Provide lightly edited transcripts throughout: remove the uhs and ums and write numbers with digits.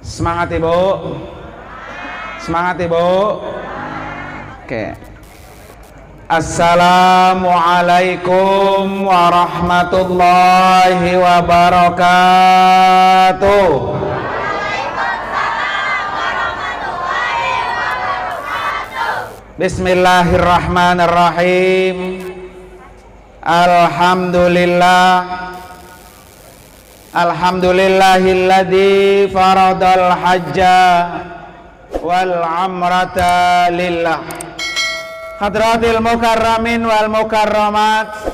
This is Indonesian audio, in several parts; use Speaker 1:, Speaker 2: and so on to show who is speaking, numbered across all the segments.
Speaker 1: Semangat Ibu. Semangat Ibu. Oke. Assalamualaikum warahmatullahi wabarakatuh. Bismillahirrahmanirrahim. Alhamdulillahilladzi faradal hajja wal amrata lillah. Hadratil mukarramin wal mukarramat,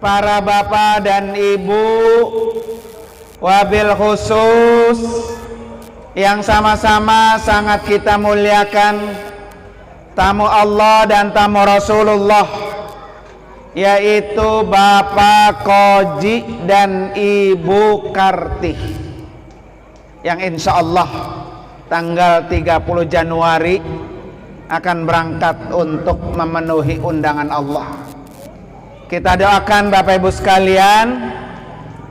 Speaker 1: para bapak dan ibu, wabil khusus yang sama-sama sangat kita muliakan, tamu Allah dan tamu Rasulullah, yaitu Bapak Koji dan Ibu Karti, yang insya Allah tanggal 30 Januari akan berangkat untuk memenuhi undangan Allah. Kita doakan Bapak Ibu sekalian,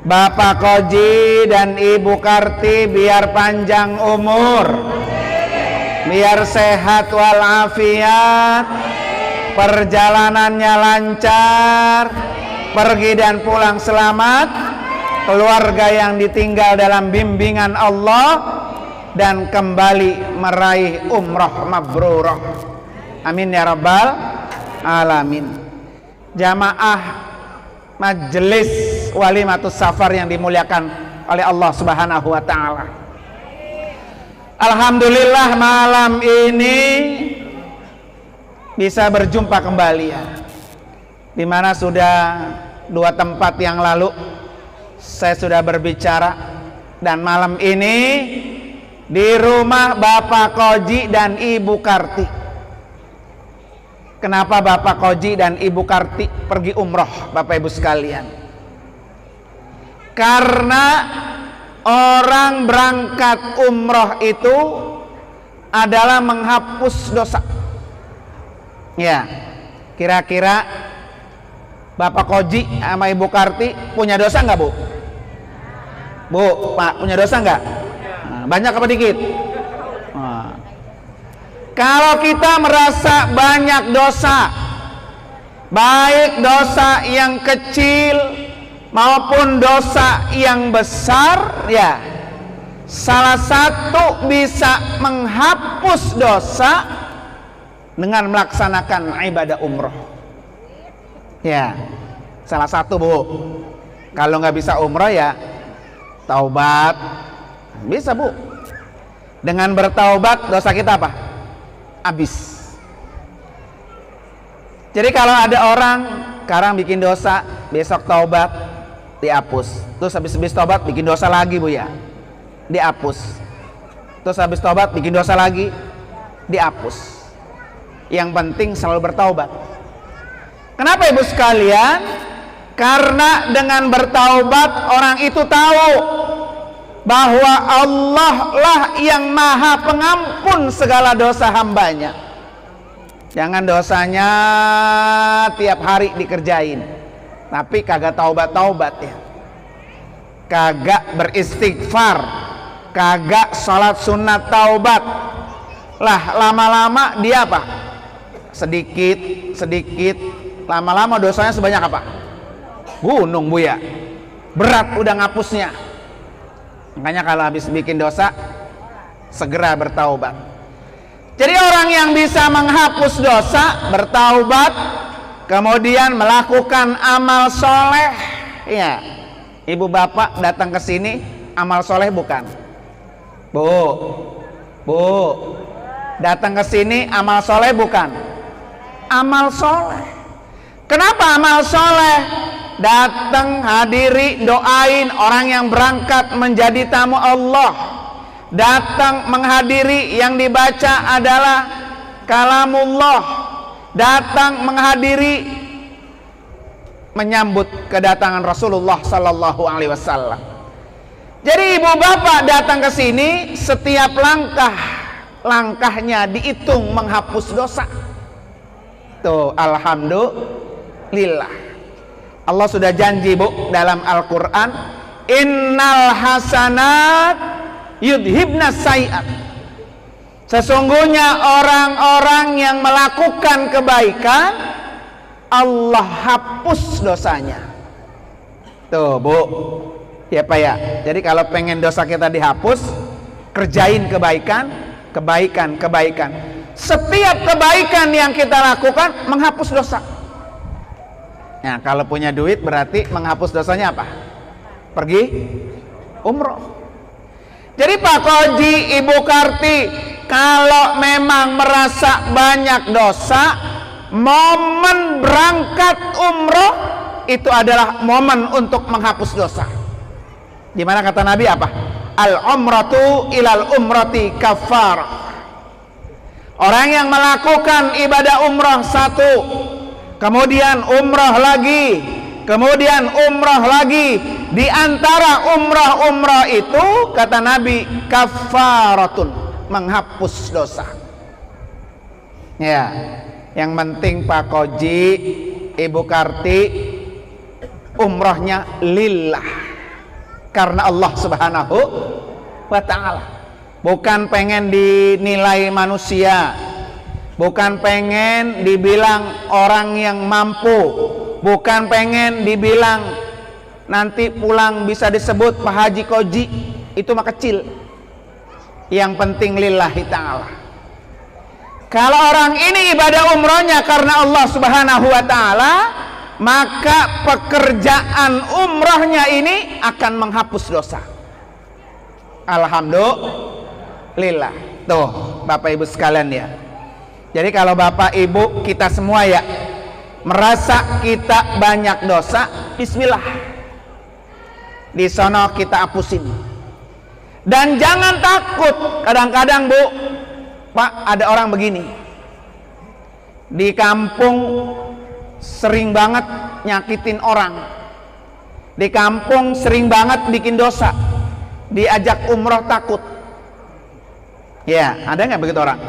Speaker 1: Bapak Koji dan Ibu Karti biar panjang umur, biar sehat walafiat, perjalanannya lancar, pergi dan pulang selamat, keluarga yang ditinggal dalam bimbingan Allah, dan kembali meraih umrah mabrurah. Amin ya rabbal alamin. Jamaah majelis walimatus safar yang dimuliakan oleh Allah Subhanahu wa taala. Alhamdulillah malam ini bisa berjumpa kembali ya. Dimana sudah 2 tempat yang lalu saya sudah berbicara, dan malam ini di rumah Bapak Koji dan Ibu Karti. Kenapa Bapak Koji dan Ibu Karti pergi umroh, Bapak Ibu sekalian? Karena orang berangkat umroh itu adalah menghapus dosa. Ya, kira-kira Bapak Koji sama Ibu Karti punya dosa nggak, Bu? Bu, Pak, punya dosa nggak? Nah, banyak apa dikit? Nah, kalau kita merasa banyak dosa, baik dosa yang kecil maupun dosa yang besar, ya, salah satu bisa menghapus dosa dengan melaksanakan ibadah umroh. Ya, salah satu, Bu. Kalau nggak bisa umroh ya taubat. Bisa, Bu. Dengan bertaubat dosa kita apa? Habis. Jadi kalau ada orang sekarang bikin dosa, besok taubat, dihapus. Terus habis taubat bikin dosa lagi, Bu ya, dihapus. Terus habis taubat bikin dosa lagi, dihapus. Yang penting selalu bertaubat. Kenapa Ibu sekalian? Karena dengan bertaubat orang itu tahu bahwa Allah lah yang maha pengampun segala dosa hambanya. Jangan dosanya tiap hari dikerjain, tapi kagak taubat-taubat ya, kagak beristighfar, kagak sholat sunat taubat. Lah lama-lama dia apa? Sedikit, lama-lama dosanya sebanyak apa? Gunung, Bu ya. Berat udah ngapusnya. Makanya kalau habis bikin dosa segera bertaubat. Jadi orang yang bisa menghapus dosa, bertaubat, kemudian melakukan amal soleh. Ya, ibu bapak datang ke sini, amal soleh bukan? Bu, datang ke sini amal soleh bukan? Amal soleh. Kenapa amal soleh? Datang, hadiri, doain orang yang berangkat menjadi tamu Allah. Datang menghadiri, yang dibaca adalah kalamullah. Datang menghadiri, menyambut kedatangan Rasulullah sallallahu alaihi wasallam. Jadi ibu bapak datang ke sini, setiap langkahnya dihitung menghapus dosa. Tuh, alhamdulillah. Allah sudah janji, Bu, dalam Al-Quran, innal hasanat yudhibna sayiat. Sesungguhnya orang-orang yang melakukan kebaikan, Allah hapus dosanya. Tuh Bu, ya Pak ya. Jadi kalau pengen dosa kita dihapus, kerjain kebaikan. Setiap kebaikan yang kita lakukan menghapus dosa. Nah, kalau punya duit berarti menghapus dosanya apa? Pergi umroh. Jadi Pak Koji, Ibu Karti, kalau memang merasa banyak dosa, momen berangkat umroh itu adalah momen untuk menghapus dosa. Gimana kata Nabi apa? Al-umratu ilal umrati kafar. Orang yang melakukan ibadah umroh satu, kemudian umroh lagi, kemudian umroh lagi, di antara umroh itu kata Nabi kafaratun, menghapus dosa. Ya, yang penting Pak Koji, Ibu Karti, umrohnya lillah, karena Allah Subhanahu wa ta'ala. Bukan pengen dinilai manusia, bukan pengen dibilang orang yang mampu, bukan pengen dibilang nanti pulang bisa disebut Pak Haji Koji, itu mah kecil. Yang penting lillahi ta'ala. Kalau orang ini ibadah umrohnya karena Allah Subhanahu wa ta'ala, maka pekerjaan umrohnya ini akan menghapus dosa. Alhamdulillah. Tuh Bapak Ibu sekalian ya. Jadi kalau Bapak Ibu kita semua ya merasa kita banyak dosa, bismillah, di sono kita hapusin. Dan jangan takut. Kadang-kadang Bu, Pak, ada orang begini, di kampung sering banget nyakitin orang, di kampung sering banget bikin dosa, diajak umroh takut. Ya, ada nggak begitu orang?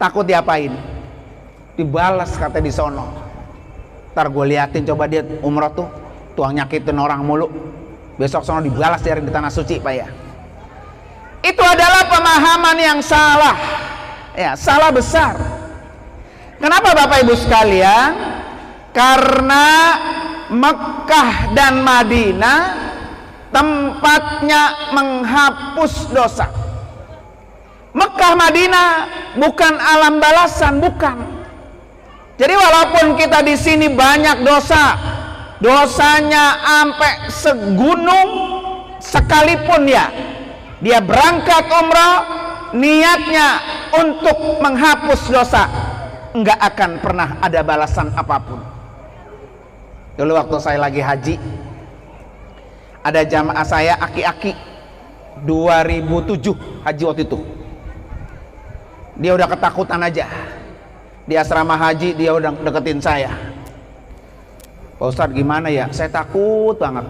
Speaker 1: Takut diapain? Dibalas kata di sono. Ntar gue liatin, coba dia umroh tuh nyakitin orang mulu, besok sono dibalas dari di tanah suci Pak ya. Itu adalah pemahaman yang salah, ya, salah besar. Kenapa Bapak Ibu sekalian? Karena Mekah dan Madinah tempatnya menghapus dosa. Mekah Madinah bukan alam balasan, bukan. Jadi walaupun kita di sini banyak dosa, dosanya sampai segunung sekalipun ya, dia berangkat umrah niatnya untuk menghapus dosa, enggak akan pernah ada balasan apapun. Dulu waktu saya lagi haji, ada jamaah saya aki-aki 2007 haji waktu itu. Dia udah ketakutan aja. Di asrama haji dia udah deketin saya. Pak Ustadz gimana ya? Saya takut banget.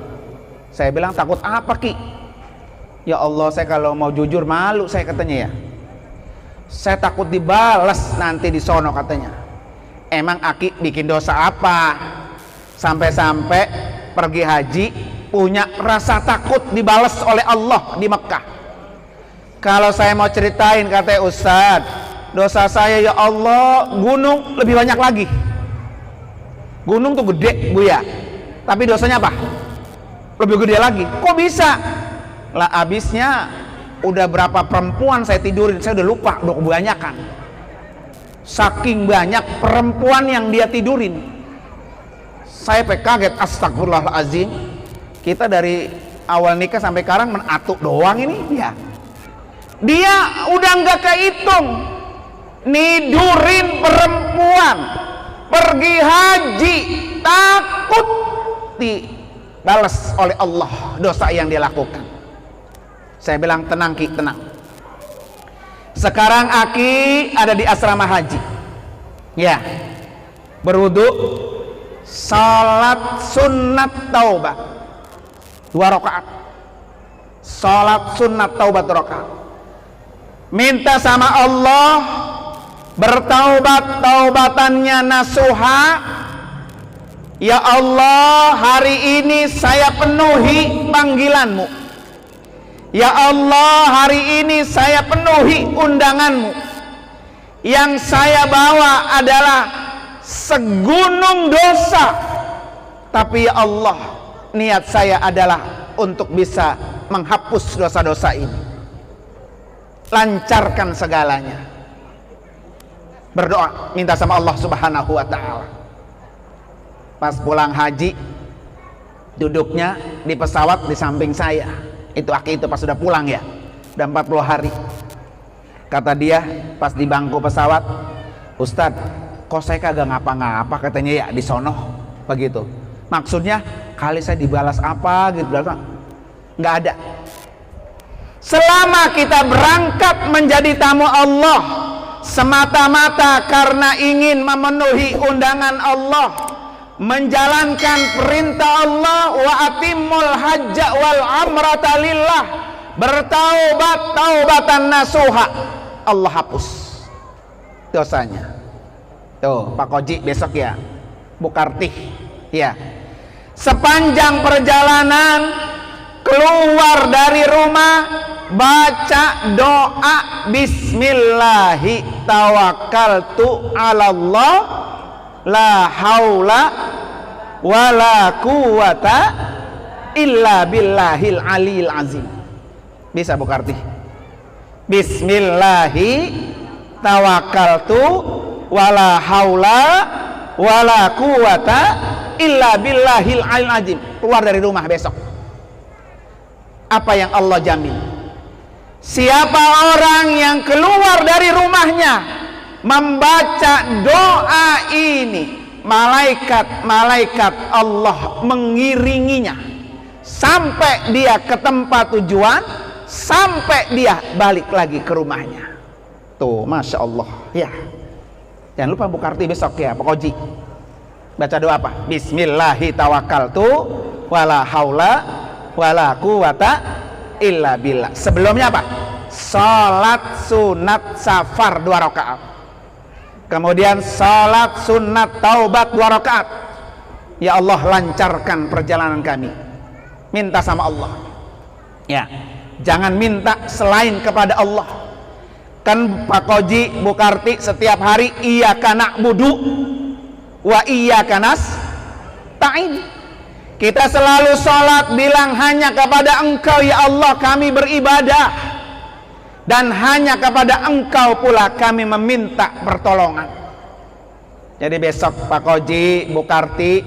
Speaker 1: Saya bilang, takut apa Ki? Ya Allah, saya kalau mau jujur malu saya katanya ya. Saya takut dibalas nanti di sono katanya. Emang Aki bikin dosa apa? Sampai-sampai pergi haji punya rasa takut dibalas oleh Allah di Mekah. Kalau saya mau ceritain katanya, Ustadz, dosa saya ya Allah gunung lebih banyak lagi. Gunung tuh gede Bu ya, tapi dosanya apa? Lebih gede lagi. Kok bisa? Lah abisnya udah berapa perempuan saya tidurin, saya udah lupa, udah kebanyakan. Saking banyak perempuan yang dia tidurin, saya kaget. Astagfirullahaladzim, kita dari awal nikah sampai sekarang menatuk doang ini ya. Dia udah nggak kehitung nidurin perempuan, pergi haji, takut dibalas oleh Allah dosa yang dia lakukan. Saya bilang, tenang Ki, tenang. Sekarang Aki ada di asrama haji, ya, berwudu, salat sunat taubat 2 rakaat, salat sunat taubat 2 rakaat, minta sama Allah bertaubat taubatannya nasuha. Ya Allah, hari ini saya penuhi panggilanmu. Ya Allah, hari ini saya penuhi undanganmu. Yang saya bawa adalah segunung dosa, tapi ya Allah, niat saya adalah untuk bisa menghapus dosa-dosa ini. Lancarkan segalanya. Berdoa, minta sama Allah Subhanahu wa ta'ala. Pas pulang haji, duduknya di pesawat di samping saya. Itu aki itu pas sudah pulang ya, udah 40 hari. Kata dia pas di bangku pesawat, Ustadz, kok saya kagak ngapa-ngapa katanya ya di sono begitu. Maksudnya kali saya dibalas apa gitu, nggak ada. Selama kita berangkat menjadi tamu Allah semata-mata karena ingin memenuhi undangan Allah, menjalankan perintah Allah, wa atimul hajja wal amrata lillah, bertaubat taubatan nasuha, Allah hapus dosanya. Tuh Pak Koji besok ya, Bu Kartih ya, sepanjang perjalanan keluar dari rumah baca doa bismillahi tawakkaltu ala Allah la haula wala quwata illa billahil aliyil azim. Bisa Bu Kartih? Bismillahi tawakkaltu wala haula wala quwata illa billahil aliyil azim. Keluar dari rumah besok, apa yang Allah jamin? Siapa orang yang keluar dari rumahnya membaca doa ini, malaikat-malaikat Allah mengiringinya sampai dia ke tempat tujuan, sampai dia balik lagi ke rumahnya. Tuh, Masya Allah ya. Jangan lupa Bu Karti besok ya, Pak Koji baca doa apa? Bismillahi tawakkaltu wala haula wala quwata illa billah. Sebelumnya apa? Salat sunat safar 2 rakaat. Kemudian salat sunat taubat 2 rakaat. Ya Allah, lancarkan perjalanan kami. Minta sama Allah. Ya, jangan minta selain kepada Allah. Kan Pak Koji, Bu Karti setiap hari iyyaka na'budu wa iyyaka nasta'in. Kita selalu sholat bilang hanya kepada Engkau ya Allah kami beribadah, dan hanya kepada Engkau pula kami meminta pertolongan. Jadi besok Pak Koji, Bu Karti,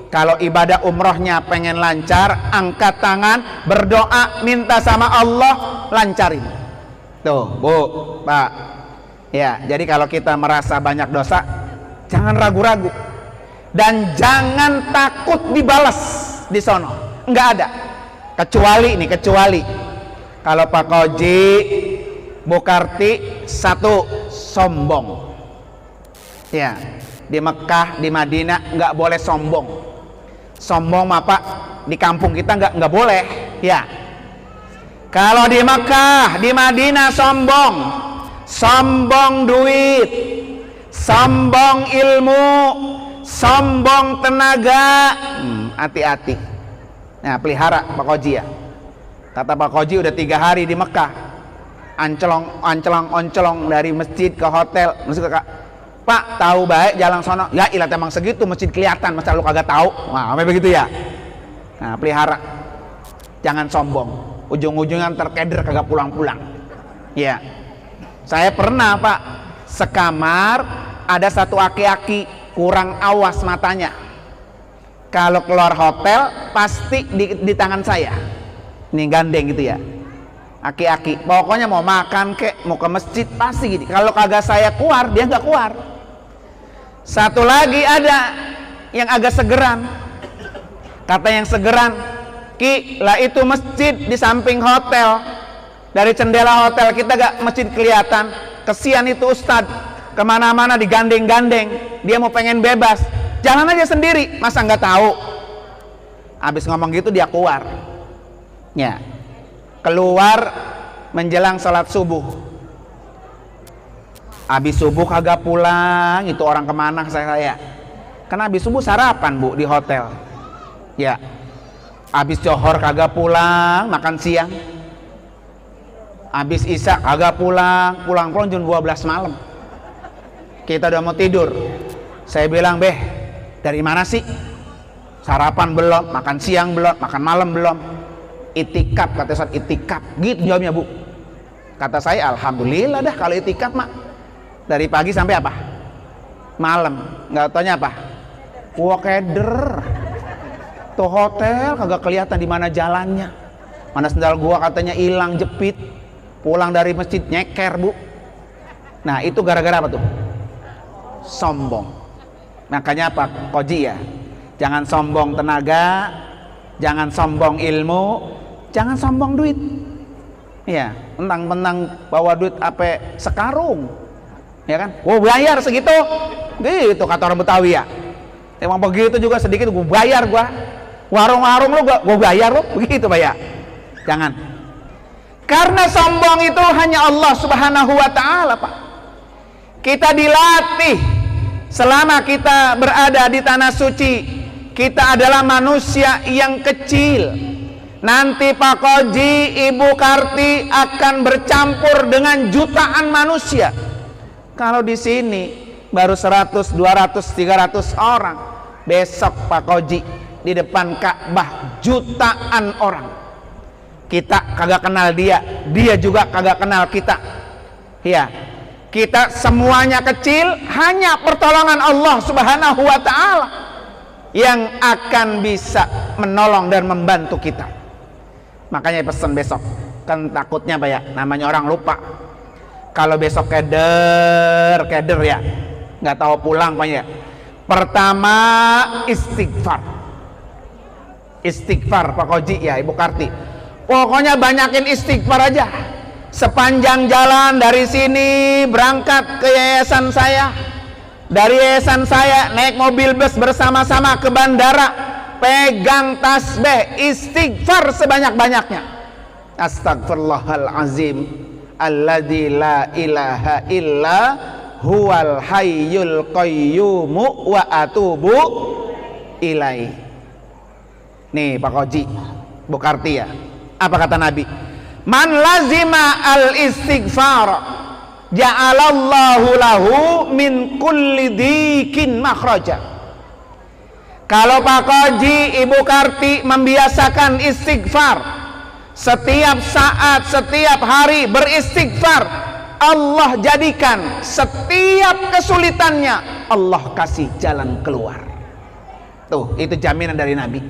Speaker 1: kalau ibadah umrohnya pengen lancar, angkat tangan, berdoa, minta sama Allah, lancarin. Tuh Bu, Pak ya. Jadi kalau kita merasa banyak dosa, jangan ragu-ragu dan jangan takut dibalas di sono. Enggak ada, kecuali kalau Pak Koji, Bu Karti, satu, sombong ya. Di Mekah, di Madinah nggak boleh sombong. Sombong apa? Di kampung kita nggak boleh ya. Kalau di Mekah, di Madinah sombong, sombong duit, sombong ilmu, sombong tenaga. Hati-hati. Nah, pelihara Pak Koji ya. Kata Pak Koji udah 3 hari di Mekah, oncelong dari masjid ke hotel. Masuk ke Pak, tahu baik jalan sono. Ya ilah, emang segitu masjid kelihatan, masa lu kagak tahu? Wah, begitu ya. Nah, pelihara. Jangan sombong. Ujung-ujungnya terkeder kagak pulang-pulang. Ya. Saya pernah, Pak, sekamar ada satu aki-aki kurang awas matanya. Kalau keluar hotel pasti di tangan saya. Ini gandeng gitu ya. Aki-aki, pokoknya mau makan kek, mau ke masjid pasti gitu. Kalau kagak saya keluar, dia nggak keluar. Satu lagi ada yang agak segeran. Kata yang segeran, Ki, lah itu masjid di samping hotel. Dari jendela hotel kita gak masjid kelihatan. Kesian itu Ustadz, kemana-mana digandeng-gandeng. Dia mau pengen bebas, jalan aja sendiri, masa nggak tahu? Habis ngomong gitu dia keluar. Ya, keluar menjelang sholat subuh. Habis subuh kagak pulang, itu orang kemana saya? Karena habis subuh sarapan Bu di hotel. Ya, habis johor kagak pulang, makan siang. Habis isya kagak pulang jam 12 malam. Kita udah mau tidur. Saya bilang, "Beh, dari mana sih? Sarapan belum, makan siang belum, makan malam belum." Itikaf, kata Ustaz, itikaf. Gitu jawabnya, Bu. Kata saya, alhamdulillah dah kalau itikaf mah. Dari pagi sampai apa? Malam. Nggak taunya apa? Wah, keder. Tuh hotel kagak kelihatan di mana jalannya. Mana sendal gua katanya hilang jepit. Pulang dari masjid nyeker, Bu. Nah, itu gara-gara apa tuh? Sombong. Makanya apa, Koji ya? Jangan sombong tenaga, jangan sombong ilmu, jangan sombong duit. Ya, mentang-mentang bawa duit apa sekarung. Ya kan? Gua bayar segitu. Gitu kata orang Betawi ya. Emang begitu juga sedikit gua bayar gua. Warung-warung lu gua bayar lu, begitu Pak ya. Jangan. Karena sombong itu hanya Allah Subhanahu wa taala, Pak. Kita dilatih selama kita berada di tanah suci. Kita adalah manusia yang kecil. Nanti Pak Koji, Ibu Karti akan bercampur dengan jutaan manusia. Kalau di sini baru 100, 200, 300 orang. Besok Pak Koji di depan Ka'bah jutaan orang. Kita kagak kenal dia, dia juga kagak kenal kita. Ya, kita semuanya kecil, hanya pertolongan Allah Subhanahu wa taala yang akan bisa menolong dan membantu kita. Makanya pesan besok, kan takutnya Pak ya, namanya orang lupa. Kalau besok keder ya, nggak tahu pulang Pak ya. Pertama istighfar Pak Koji ya, Ibu Karti. Pokoknya banyakin istighfar aja. Sepanjang jalan dari sini berangkat ke yayasan saya. Dari yayasan saya naik mobil bus bersama-sama ke bandara. Pegang tasbih, istighfar sebanyak-banyaknya. Astagfirullahalazim alladzi la ilaha illa huwal hayyul qayyumu wa atubu ilaih. Nih Pak Koji, Bu Karti ya. Apa kata Nabi? Man lazima al istighfar ja'alallahu lahu min kulli dikin makhraja. Kalau Pak Koji, Ibu Karti membiasakan istighfar, setiap saat, setiap hari beristighfar, Allah jadikan setiap kesulitannya Allah kasih jalan keluar. Tuh, itu jaminan dari Nabi.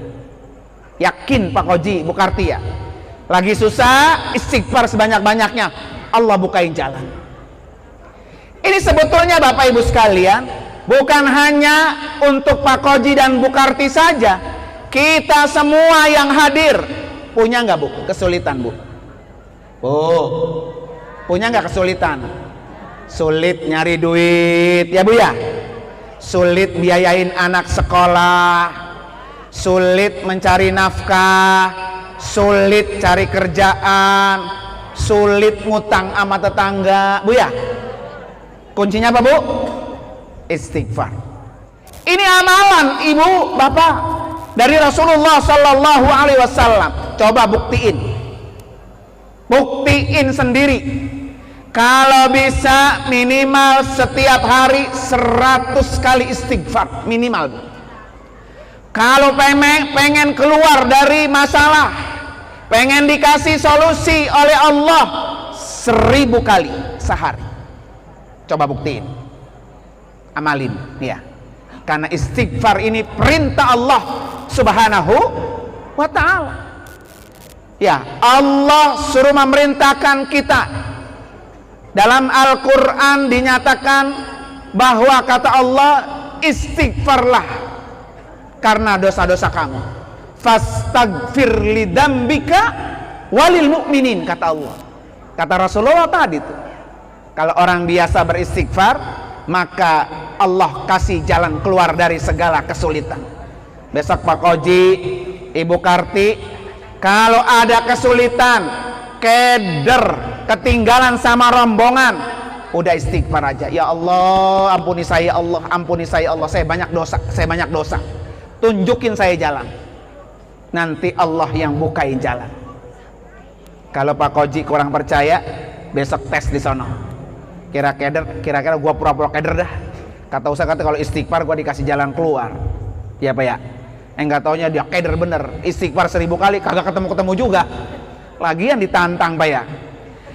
Speaker 1: Yakin Pak Koji, Bu Karti ya. Lagi susah, istighfar sebanyak-banyaknya, Allah bukain jalan. Ini sebetulnya Bapak Ibu sekalian, bukan hanya untuk Pak Koji dan Bu Karti saja. Kita semua yang hadir punya nggak Bu kesulitan Bu? Punya nggak kesulitan? Sulit nyari duit ya Bu ya, sulit biayain anak sekolah, sulit mencari nafkah, sulit cari kerjaan, sulit ngutang sama tetangga Bu ya. Kuncinya apa Bu? Istighfar. Ini amalan Ibu Bapak dari Rasulullah Sallallahu Alaihi Wasallam. Coba buktiin sendiri. Kalau bisa minimal setiap hari 100 kali istighfar minimal Bu. Kalau pengen keluar dari masalah, pengen dikasih solusi oleh Allah, 1000 kali sehari. Coba buktiin, amalin ya. Karena istighfar ini perintah Allah Subhanahu wa ta'ala. Ya, Allah suruh memerintahkan kita. Dalam Al-Quran dinyatakan bahwa kata Allah, istighfarlah karena dosa-dosa kamu. Fastaghfir lidambika walil mu'minin, kata Allah. Kata Rasulullah tadi tuh, kalau orang biasa beristighfar, maka Allah kasih jalan keluar dari segala kesulitan. Besok Pak Koji, Ibu Karti, kalau ada kesulitan, keder, ketinggalan sama rombongan, udah istighfar aja. Ya Allah, ampuni saya Allah, ampuni saya Allah, saya banyak dosa, tunjukin saya jalan. Nanti Allah yang bukain jalan. Kalau Pak Koji kurang percaya, besok tes di sono. Kira-kira gua pura-pura keder dah. Kata Ustaz, kata kalau istighfar gua dikasih jalan keluar. Ya Pak ya. Enggak taunya dia keder bener. Istighfar 1000 kali kagak ketemu juga. Lagian ditantang Pak ya.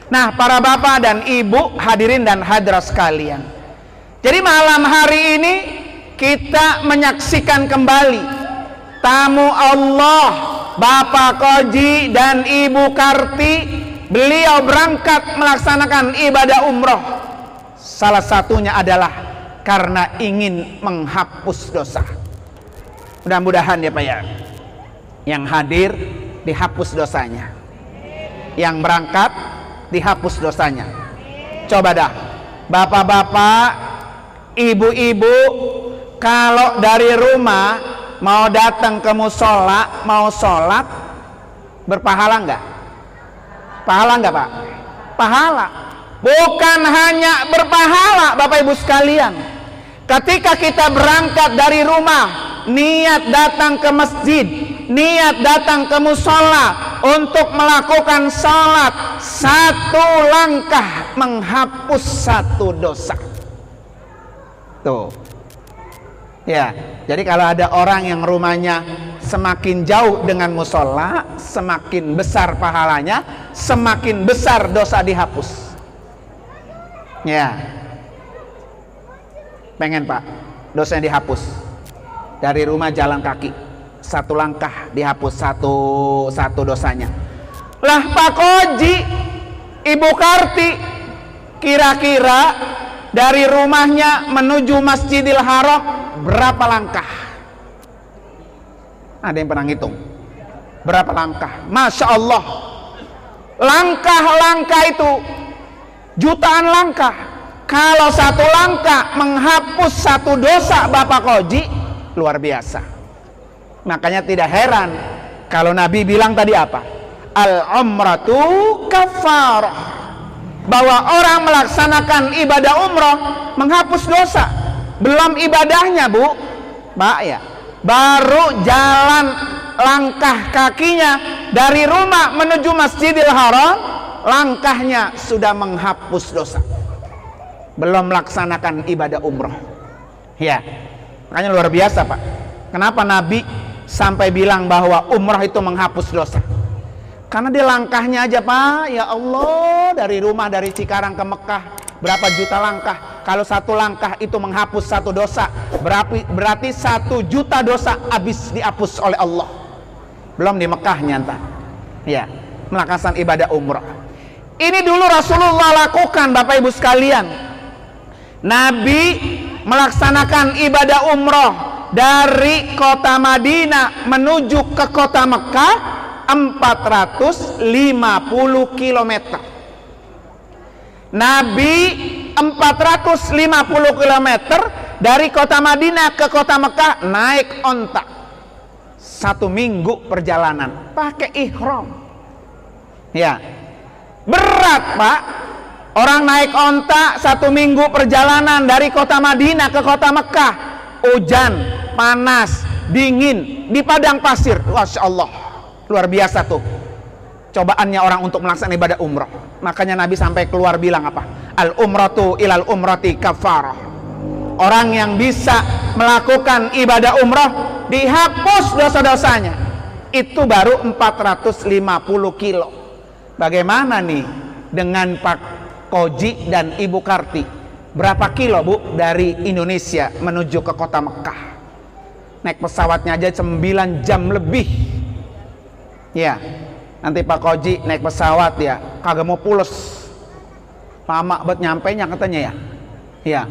Speaker 1: Nah, para bapak dan ibu, hadirin dan hadirat sekalian. Jadi malam hari ini kita menyaksikan kembali tamu Allah, Bapak Koji dan Ibu Karti. Beliau berangkat melaksanakan ibadah umroh. Salah satunya adalah karena ingin menghapus dosa. Mudah-mudahan ya Pak ya, yang hadir dihapus dosanya, yang berangkat dihapus dosanya. Coba dah bapak-bapak, ibu-ibu, kalau dari rumah mau datang ke musola, mau sholat, berpahala enggak? Pahala enggak Pak? Pahala. Bukan hanya berpahala Bapak Ibu sekalian. Ketika kita berangkat dari rumah, niat datang ke masjid, niat datang ke musola untuk melakukan sholat, satu langkah menghapus satu dosa. Tuh. Ya, jadi kalau ada orang yang rumahnya semakin jauh dengan musola, semakin besar pahalanya, semakin besar dosa dihapus. Ya, pengen Pak, dosanya dihapus. Dari rumah jalan kaki, satu langkah dihapus satu dosanya. Lah Pak Koji, Ibu Karti, kira-kira dari rumahnya menuju Masjidil Haram berapa langkah? Ada yang pernah ngitung? Berapa langkah? Masya Allah, langkah-langkah itu jutaan langkah. Kalau satu langkah menghapus satu dosa Bapak Koji, luar biasa. Makanya tidak heran kalau Nabi bilang tadi apa? Al-umratu kafarah, bahwa orang melaksanakan ibadah umroh menghapus dosa. Belum ibadahnya Bu, Pak ya, baru jalan langkah kakinya dari rumah menuju Masjidil Haram, langkahnya sudah menghapus dosa. Belum melaksanakan ibadah umroh. Ya, makanya luar biasa Pak. Kenapa Nabi sampai bilang bahwa umroh itu menghapus dosa? Karena dia langkahnya aja Pak, ya Allah, dari rumah dari Cikarang ke Mekah berapa juta langkah. Kalau satu langkah itu menghapus satu dosa, berarti 1 juta dosa habis dihapus oleh Allah. Belum di Mekahnya entar. Ya, melaksanakan ibadah umroh. Ini dulu Rasulullah lakukan Bapak Ibu sekalian. Nabi melaksanakan ibadah umroh dari kota Madinah menuju ke kota Mekah 450 km. Nabi 450 km dari kota Madinah ke kota Mekah naik onta. 1 minggu perjalanan pakai ihram. Ya, berat Pak. Orang naik onta 1 minggu perjalanan dari kota Madinah ke kota Mekah. Hujan, panas, dingin, di padang pasir. Masya Allah, luar biasa tuh cobaannya orang untuk melaksanakan ibadah umroh. Makanya Nabi sampai keluar bilang apa? Al umratu ilal umrati kafarah. Orang yang bisa melakukan ibadah umroh dihapus dosa-dosanya. Itu baru 450 kilo. Bagaimana nih dengan Pak Koji dan Ibu Karti? Berapa kilo Bu dari Indonesia menuju ke kota Mekah? Naik pesawatnya aja 9 jam lebih. Ya, nanti Pak Koji naik pesawat ya kagak mau pules, lama buat nyampainya katanya ya. Ya,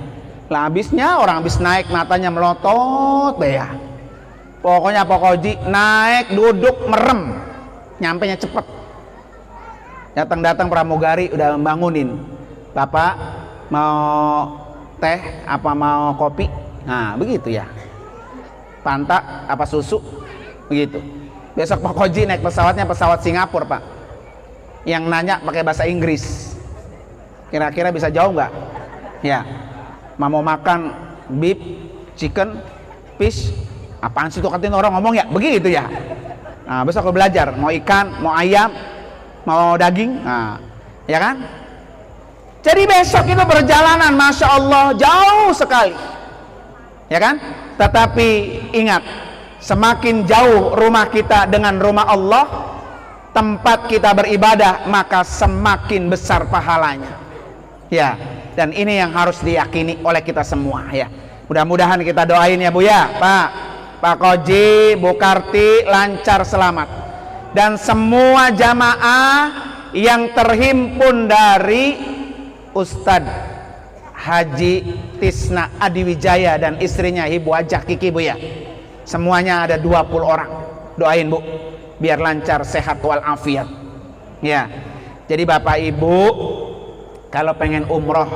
Speaker 1: lah habisnya orang habis naik matanya melotot ya. Pokoknya Pak Koji naik duduk merem, nyampainya cepet. Datang pramugari udah membangunin, Bapak mau teh apa mau kopi? Nah begitu ya, pantak apa susu begitu. Besok Pak Koji naik pesawatnya pesawat Singapura Pak, yang nanya pakai bahasa Inggris. Kira-kira bisa jauh nggak? Ya, mau makan beef, chicken, fish, apaan sih tuh katanya orang ngomong ya begitu ya. Nah besok aku belajar mau ikan, mau ayam, mau daging, nah, ya kan? Jadi besok itu perjalanan, masya Allah jauh sekali, ya kan? Tetapi ingat, semakin jauh rumah kita dengan rumah Allah, tempat kita beribadah, maka semakin besar pahalanya. Ya, dan ini yang harus diyakini oleh kita semua. Ya, mudah-mudahan kita doain ya Bu ya, Pak Koji, Bu Karti lancar selamat, dan semua jamaah yang terhimpun dari Ustadz Haji Tisna Adiwijaya dan istrinya Ibu Hajah Kiki Bu ya. Semuanya ada 20 orang. Doain Bu biar lancar, sehat walafiat. Ya. Jadi Bapak Ibu kalau pengen umroh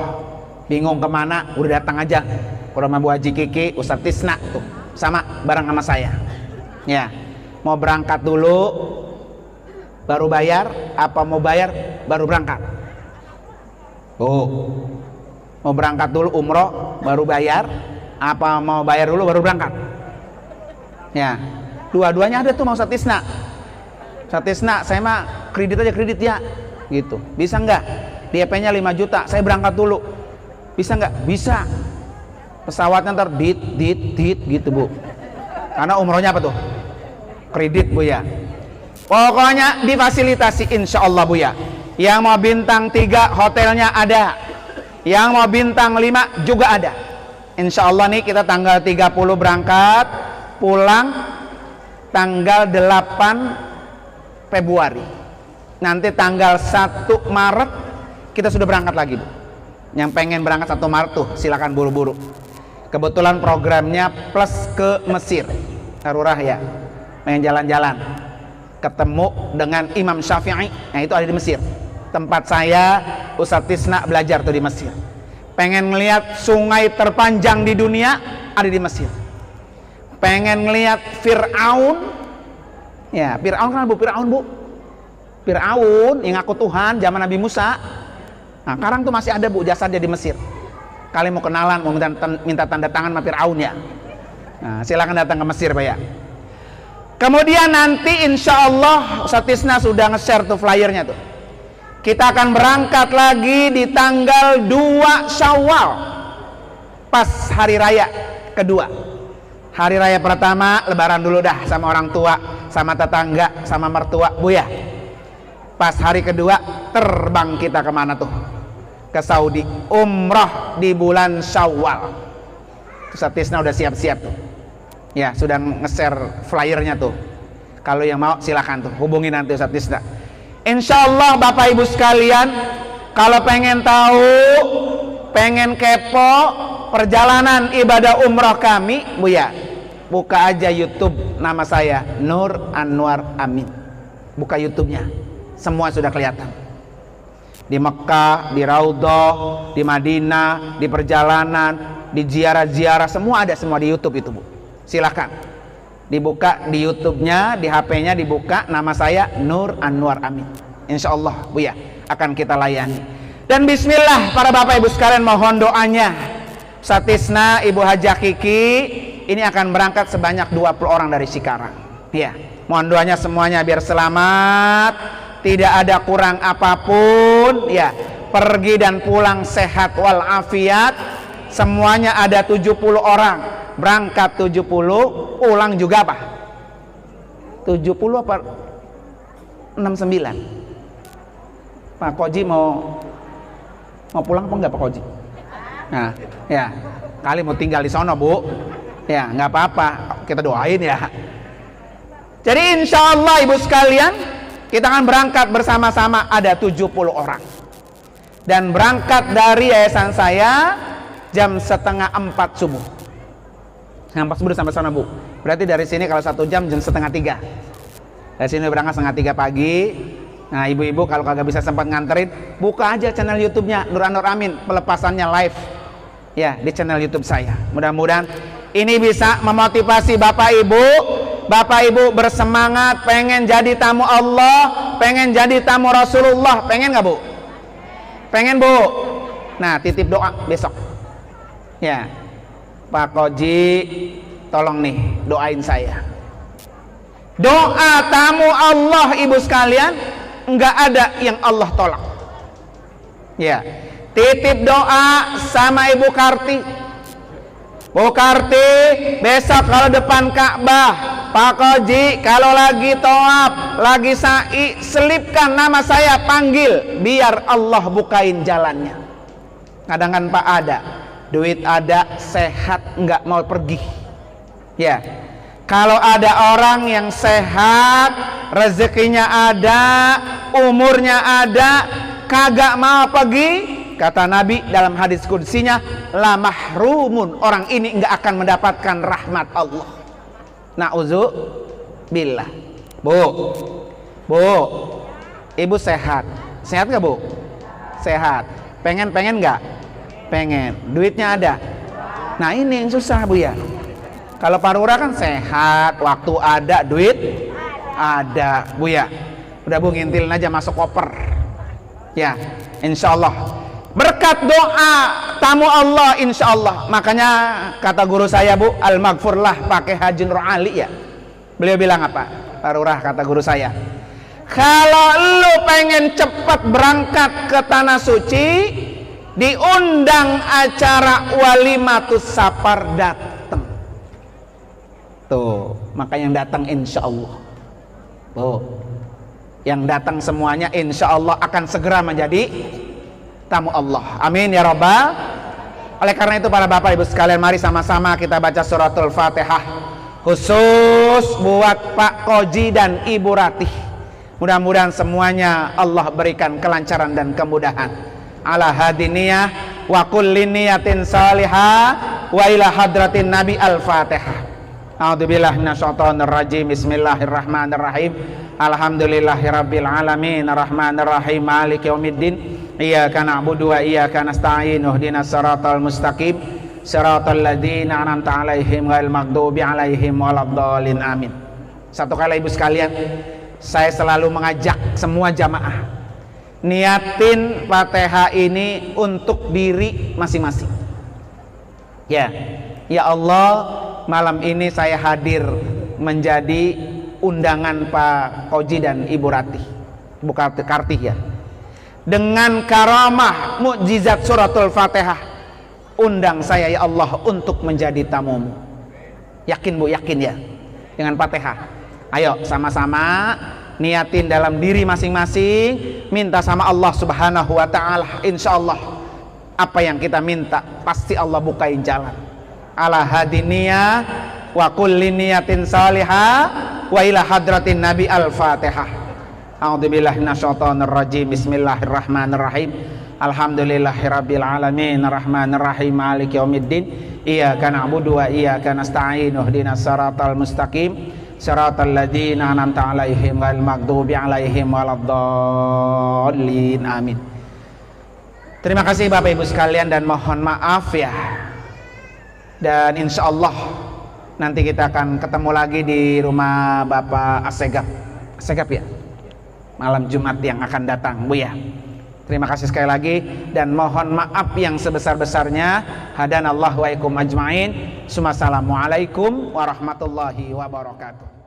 Speaker 1: bingung kemana, udah datang aja ke rumah Bu Haji Kiki, Ustadz Tisna tuh, sama bareng sama saya. Ya. Mau berangkat dulu baru bayar, apa mau bayar baru berangkat? Mau berangkat dulu umroh baru bayar, apa mau bayar dulu baru berangkat? Ya, dua-duanya ada tuh mau Ustadz Tisna. Ustadz Tisna, saya mah kredit aja, kredit ya, gitu. Bisa nggak? DP-nya 5 juta, saya berangkat dulu. Bisa nggak? Bisa. Pesawatnya ntar dit gitu Bu. Karena umrohnya apa tuh? Kredit Bu ya. Pokoknya difasilitasi insya Allah Bu ya. Yang mau bintang 3 hotelnya ada, yang mau bintang 5 juga ada. Insya Allah nih kita tanggal 30 berangkat, pulang tanggal 8 Februari. Nanti tanggal 1 Maret kita sudah berangkat lagi Bu. Yang pengen berangkat 1 Maret tuh silakan buru-buru. Kebetulan programnya plus ke Mesir, Darurah ya, pengen jalan-jalan, ketemu dengan Imam Syafi'i. Nah itu ada di Mesir. Tempat saya Ustadz Tisna belajar tuh di Mesir. Pengen ngelihat sungai terpanjang di dunia, ada di Mesir. Pengen ngelihat Fir'aun, ya Fir'aun kan Bu, Fir'aun yang ngaku Tuhan zaman Nabi Musa. Nah sekarang tuh masih ada Bu jasadnya di Mesir. Kalian mau kenalan, mau minta tanda tangan sama Fir'aun ya, nah, silakan datang ke Mesir Pak ya. Kemudian nanti insya Allah Ustadz Tisna sudah nge-share tuh flyernya tuh. Kita akan berangkat lagi di tanggal 2 Syawal, pas hari raya kedua. Hari raya pertama lebaran dulu dah sama orang tua, sama tetangga, sama mertua Bu ya. Pas hari kedua terbang kita kemana tuh? Ke Saudi, umrah di bulan Syawal. Ustadz Tisna udah siap-siap tuh. Ya sudah nge-share flyernya tuh. Kalau yang mau silakan tuh hubungi nanti Ustadz Tisna. Insya Allah Bapak Ibu sekalian, kalau pengen tahu, pengen kepo perjalanan ibadah umroh kami Bu ya, buka aja YouTube nama saya Nur Anwar Amin. Buka YouTube-nya, semua sudah kelihatan. Di Mekah, di Raudhah, di Madinah, di perjalanan, di ziarah-ziarah, semua ada semua di YouTube itu Bu. Silakan dibuka di YouTube-nya, di HP-nya dibuka nama saya Nur Anwar Amin. Insya Allah Bu ya akan kita layani. Dan bismillah para Bapak Ibu sekalian, mohon doanya. Ustadz Tisna, Ibu Hajah Kiki ini akan berangkat sebanyak 20 orang dari Cikarang. Ya, mohon doanya semuanya biar selamat, tidak ada kurang apapun ya. Pergi dan pulang sehat walafiat. Semuanya ada 70 orang. Berangkat 70, pulang juga apa? 70 apa 69? Pak Koji mau pulang apa enggak Pak Koji? Nah, ya, kali mau tinggal di sono Bu. Ya, nggak apa-apa, kita doain ya. Jadi insya Allah Ibu sekalian, kita akan berangkat bersama-sama ada 70 orang. Dan berangkat dari yayasan saya jam 3:30 subuh. Sampai subuh sampai sana Bu. Berarti dari sini kalau 1 jam 2:30. Dari sini berangkat 2:30 pagi. Nah ibu-ibu kalau kagak bisa sempat nganterin, buka aja channel YouTube-nya Nur Anwar Amin, pelepasannya live ya di channel YouTube saya. Mudah-mudahan ini bisa memotivasi Bapak Ibu bersemangat, pengen jadi tamu Allah, pengen jadi tamu Rasulullah, pengen nggak Bu? Pengen Bu? Nah titip doa besok ya. Pak Koji tolong nih doain saya. Doa tamu Allah Ibu sekalian nggak ada yang Allah tolak. Ya, titip doa sama Ibu Karti. Bu Karti, besok kalau depan Ka'bah, Pak Koji kalau lagi tawaf, lagi sa'i, selipkan nama saya, panggil, biar Allah bukain jalannya. Kadang kan Pak ada, duit ada, sehat, nggak mau pergi. Ya, kalau ada orang yang sehat, rezekinya ada, umurnya ada, kagak mau pergi, kata Nabi dalam hadis qudsinya, la mahrumun, orang ini nggak akan mendapatkan rahmat Allah. Na'udzubillah. Bu, Ibu sehat nggak Bu? Sehat. Pengen nggak? Pengen. Duitnya ada. Nah ini yang susah Bu ya. Kalau Parura kan sehat, waktu ada, duit ada Bu ya. Udah Bu, ngintilin aja masuk koper. Ya, insya Allah berkat doa tamu Allah, insya Allah. Makanya kata guru saya Bu, al-maghfurlah pakai Haji Nur Ali ya. Beliau bilang apa? Parurah, kata guru saya, kalau lu pengen cepat berangkat ke tanah suci, diundang acara walimatus safar, datang. Tuh, maka yang datang insya Allah. Tuh, yang datang semuanya insya Allah akan segera menjadi tamu Allah. Amin ya Rabbal. Oleh karena itu para bapak ibu sekalian, mari sama-sama kita baca suratul Fatihah khusus buat Pak Koji dan Ibu Ratih. Mudah-mudahan semuanya Allah berikan kelancaran dan kemudahan. Ala hadiniyah wa kulli niyatin salihah wa ila hadratin Nabi al-Fatihah. A'udzubillahi minasyaitonir rajim. Bismillahirrahmanirrahim. Alhamdulillahirabbil alamin arrahmanir rahim maliki yaumiddin. Iyyaka na'budu wa iyyaka nasta'in. Ihdinas siratal mustaqim. Siratal ladzina an'amta 'alaihim ghairil maghdubi 'alaihim waladdallin. Amin. Satu kali Ibu sekalian, saya selalu mengajak semua jamaah niatin Fatihah ini untuk diri masing-masing. Ya Allah, malam ini saya hadir menjadi undangan Pak Koji dan Ibu Ratih, Ibu Kartih ya. Dengan karamah mukjizat suratul Fatihah, undang saya ya Allah untuk menjadi tamumu. Yakin Bu, yakin ya dengan Fatihah. Ayo sama-sama niatin dalam diri masing-masing, minta sama Allah Subhanahu wa taala. Insyaallah apa yang kita minta pasti Allah bukain jalan. Ala hadiniyah wa kulli niyatin salihah wa ila hadratin Nabi al-Fatihah. A'udzubillahi minasyaitonir rajim. Bismillahirrahmanirrahim. Alhamdulillahirabbil alamin arrahmanir rahim maliki yaumiddin. Iyyaka na'budu wa iyyaka nasta'in. Ihdinas siratal mustaqim. Siratal ladzina an'amta 'alaihim ghairil maghdubi 'alaihim waladdallin. Amin. Terima kasih Bapak Ibu sekalian dan mohon maaf ya. Dan insya Allah nanti kita akan ketemu lagi di rumah Bapak Assegaf ya, malam Jumat yang akan datang Bu ya. Terima kasih sekali lagi dan mohon maaf yang sebesar-besarnya. Hadanallahu wa ikum ajmain. Assalamualaikum warahmatullahi wabarakatuh.